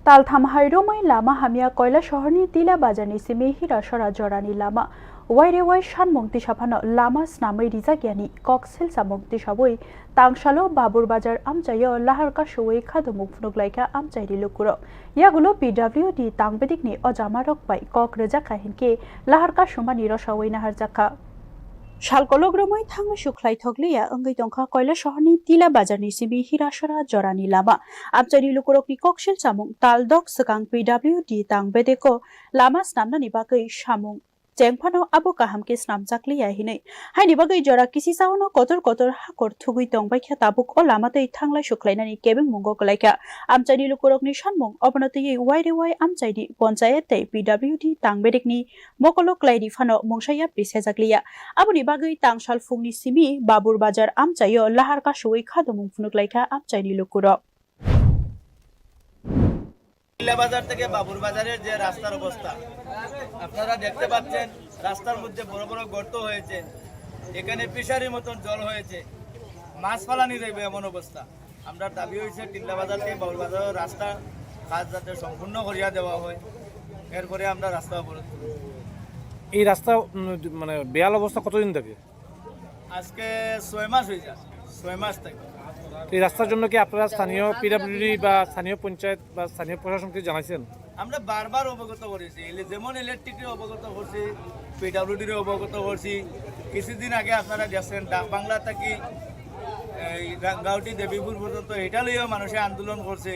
तालथाम हाइरोमै लामा हामिया कयला शहरनि तिला बाजारनि सिमे हिरासरा जरानि लामा वाइरेवाइ सानमुं तिसाफानो लामा स्नामै रिजागियानि कक्सेल सामुं तिसाबoi तांशालो बाबुर बाजार आमचायो लाहारका सवै खादमुं फुनुगलाइका आमचाइरि लुकुरो यागुलो PWD तांबेदिकनि अजामारक बाय कक रेजाका हिनके लाहारका सुमानि रसावै नाहारजाका शालकलग्रमै थांनो सुख्लाय थगलिया अंगै दंखा कयला शहरनि तिला बाजारनि सिबि हिरासरा जरानि लामा आमचाइनि लुकुरकनि कक्सेल सामुं तालदक सकां PWD तांबेदेको लामा स्नामनानि बागै सामुं जेंफानो आबो काहामके स्नाम जाकलिया हिनै हाइनि बागै जरा किसि सावनो कतर कतर हाकर थुगुइ तंबायखा ताबुक अ लामातै थांलाय सुख्लायनानि केबें मुंगो गलायखा आमचाइनि लुकुरकनि सानमुं अबनतयै वाइरेवाइ आमचाइनि पन्चायतै PWD तांबेदेकनि मकलक लाइरि फानो मुंसाया प्रिसे जाकलिया आबुनि बागै तांसाल फुंनि सिमी बाबुर बाजार आमचायो लाहारका सवै खादमुं फुनुगलायखा आमचाइनि लुकुरक বাজার থেকে বাবুর বাজারের যে রাস্তার অবস্থা আপনারা দেখতে পাচ্ছেন রাস্তার মধ্যে বড় বড় গর্ত হয়েছে এখানে ফিশারির মতন জল হয়েছে মাছ ফালানি রইবে এমন অবস্থা আমরা দাবি হয়েছে টিল্লা বাজার থেকে বাবুর বাজারের রাস্তা কাজ যাতে সম্পূর্ণ করিয়া দেওয়া হয় এরপরে আমরা রাস্তা অবরোধ করব। এই রাস্তা মানে বেহাল অবস্থা কতদিন থেকে? আজকে 6 মাস হয়ে যায়, 6 মাস থেকে। এই রাস্তার জন্য কি আপনারা স্থানীয় PWD বা স্থানীয় পঞ্চায়েত বা স্থানীয় প্রশাসনকে জানাইছেন? আমরা বারবার অবগত করেছি, যেমন ইলেকট্রিকের অবগত করছি, PWDর অবগত করছি। কিছুদিন আগে আপনারা দেখছেন ডাক বাংলা থেকে এই গাউটি দেবীপুর পর্যন্ত এটা লইয়াও মানুষে আন্দোলন করছে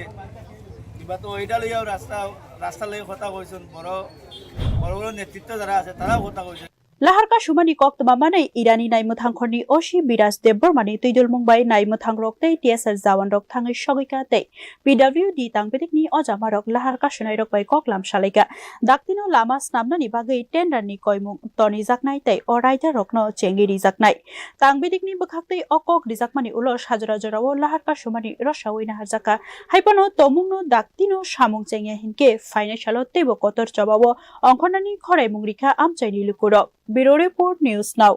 কিংবা তো ওইটা লইয়াও রাস্তা লইয়া কথা কইছেন। বড় বড় নেতৃত্ব যারা আছে তারাও কথা কইছে। लाहारका सुमानि कक मामानै इरानी नाइमुथांखरनि अशी बिराज देबबर्मानि तैदुल मुंबाइ नाइमुथां रक्तै TSL जावान रक थाङै सगैका तै PWD तांबेदिकनि अजामारक लाहारका सुनाय रक बाय कक लाम सालायका दाक्तिनो लामा स्नामनानि बागै टेन्डारनि कयमुं तनि जाकनाय तै अरायदा रकनो चेंगि रिजाकनाय तांबेदिकनि बखाक्तै अकक रिजाकमानि उलो साजरा जरावो लाहारका सुमानि रसावै नाहारजाका हाइपनो तमुंनो दाक्तिनो सामुं चेंगिया हिनके फाइनान्सियालो तेबो कतर जबावो अंखनानि खराय मुंरिखा आमचाइनि लुकुरक Bureau Report News Now।